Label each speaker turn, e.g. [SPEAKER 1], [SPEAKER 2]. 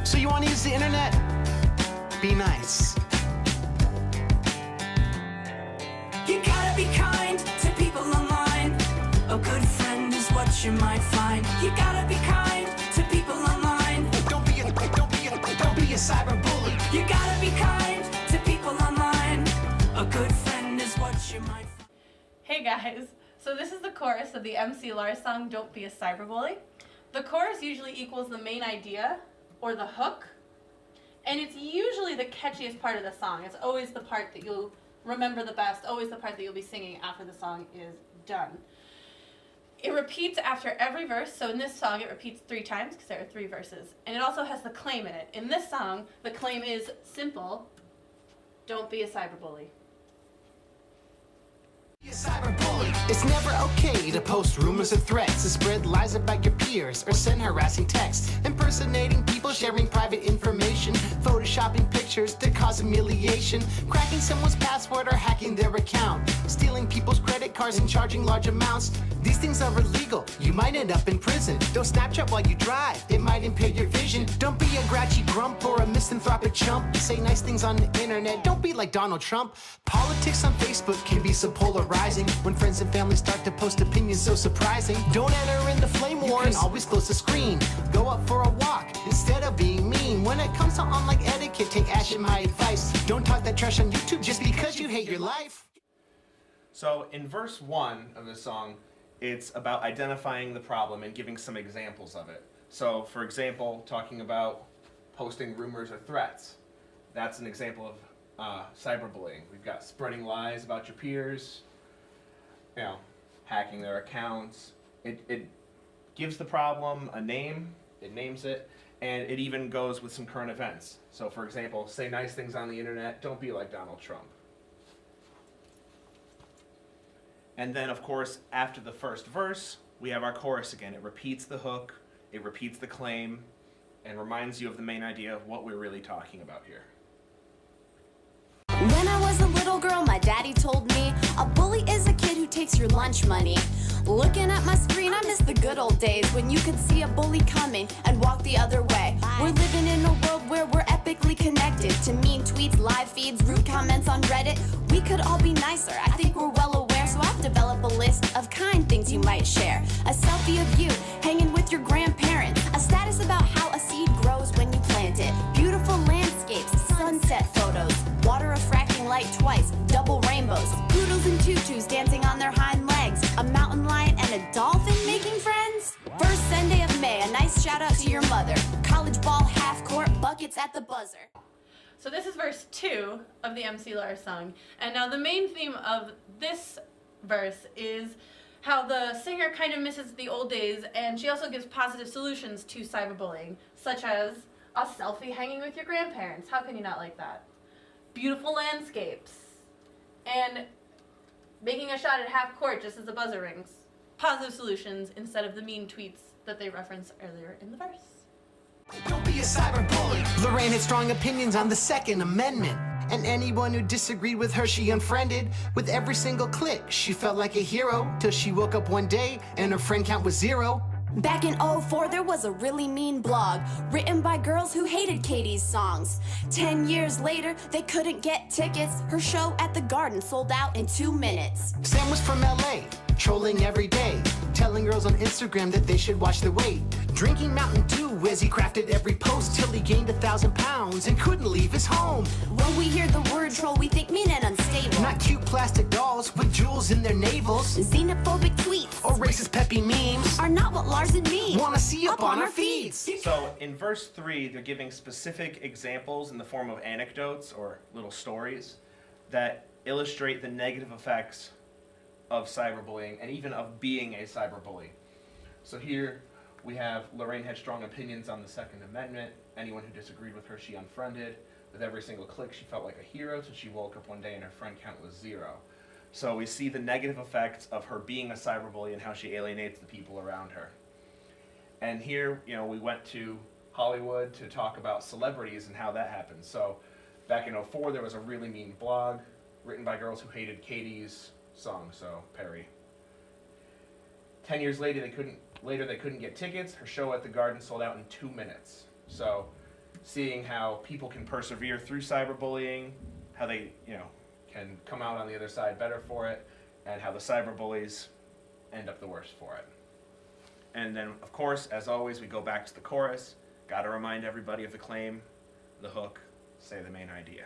[SPEAKER 1] So you want to use the internet? Be nice.
[SPEAKER 2] You gotta be kind to people online. A good friend is what you might find. You gotta be kind to people online.
[SPEAKER 1] Don't be a cyberbully.
[SPEAKER 2] You gotta be kind to people online. A good friend is what you might find.
[SPEAKER 3] Hey guys, so this is the chorus of the MC Lars song, Don't Be a Cyberbully. The chorus usually equals the main idea, or the hook, and it's usually the catchiest part of the song. It's always the part that you'll remember the best, always the part that you'll be singing after the song is done. It repeats after every verse, so in this song it repeats 3 times because there are 3 verses, and it also has the claim in it. In this song, the claim is simple: don't be a cyberbully.
[SPEAKER 1] Be a cyberbully. It's never okay to post rumors or threats, to spread lies about your peers, or send harassing texts, impersonating people, sharing private information, photoshopping pictures to cause humiliation, cracking someone's password or hacking their account, stealing people's credit cards and charging large amounts. These things are illegal. You might end up in prison. Don't Snapchat while you drive. It might impair your vision. Don't be a grouchy grump or a misanthropic chump. Say nice things on the internet. Don't be like Donald Trump. Politics on Facebook can be so polarizing. When friends and family start to post opinions so surprising. Don't enter into flame wars. You can always close the screen. Go out for a walk instead of being mean. When it comes to online etiquette, take action, my advice. Don't talk that trash on YouTube just because you hate your life.
[SPEAKER 4] So in verse 1 of the song, it's about identifying the problem and giving some examples of it. So for example, talking about posting rumors or threats. That's an example of cyberbullying. We've got spreading lies about your peers, hacking their accounts. It gives the problem a name, it names it, and it even goes with some current events. So for example, say nice things on the internet, don't be like Donald Trump. And then, of course, after the first verse, we have our chorus again. It repeats the hook, it repeats the claim, and reminds you of the main idea of what we're really talking about here.
[SPEAKER 5] When I was a little girl, my daddy told me a bully is a kid who takes your lunch money. Looking at my screen, I miss the good old days when you could see a bully coming and walk the other way. We're living in a world where we're epically connected to mean tweets, live feeds, rude comments on Reddit. We could all be nicer. I think we're well aware, so I've developed a list of kind things you might share. A selfie of you hanging with your grandparents. A status about how a seed grows when you plant it. Beautiful landscapes, sunset photos, water refracting light twice, double rainbows, poodles and tutus dancing on their hind legs, a mountain lion and a dolphin making friends. First Sunday of May, a nice shout out to your mother. College ball, half court, buckets at the buzzer.
[SPEAKER 3] So this is verse 2 of the MC Lars song, and now the main theme of this verse is how the singer kind of misses the old days, and she also gives positive solutions to cyberbullying, such as a selfie hanging with your grandparents. How can you not like that? Beautiful landscapes, and making a shot at half court just as the buzzer rings. Positive solutions instead of the mean tweets that they referenced earlier in the verse.
[SPEAKER 1] Don't be a cyberbully. Lorraine had strong opinions on the Second Amendment, and anyone who disagreed with her she unfriended. With every single click, she felt like a hero, till she woke up one day and her friend count was 0.
[SPEAKER 5] Back in '04, there was a really mean blog written by girls who hated Katie's songs. 10 years later, they couldn't get tickets. Her show at the Garden sold out in 2 minutes.
[SPEAKER 1] Sam was from LA, trolling every day, telling girls on Instagram that they should watch their weight. Drinking Mountain Dew as he crafted every post till he gained 1,000 pounds and couldn't leave his home.
[SPEAKER 5] When we hear the word troll, we think mean and unstable.
[SPEAKER 1] Not cute plastic dolls with jewels in their navels.
[SPEAKER 5] Xenophobic tweets
[SPEAKER 1] Or racist peppy memes
[SPEAKER 5] are not what Lars and me
[SPEAKER 1] wanna see up on our feeds.
[SPEAKER 4] So in verse 3, they're giving specific examples in the form of anecdotes or little stories that illustrate the negative effects of cyberbullying and even of being a cyberbully. So here we have Lorraine had strong opinions on the Second Amendment. Anyone who disagreed with her, she unfriended. With every single click, she felt like a hero, so she woke up one day and her friend count was 0. So we see the negative effects of her being a cyberbully and how she alienates the people around her. And here, we went to Hollywood to talk about celebrities and how that happens. So back in '04, there was a really mean blog written by girls who hated Katie's song, so Perry. 10 years later, they couldn't get tickets. Her show at the Garden sold out in 2 minutes. So seeing how people can persevere through cyberbullying, how they, can come out on the other side better for it, and how the cyberbullies end up the worst for it. And then, of course, as always, we go back to the chorus. Got to remind everybody of the claim, the hook, say the main idea.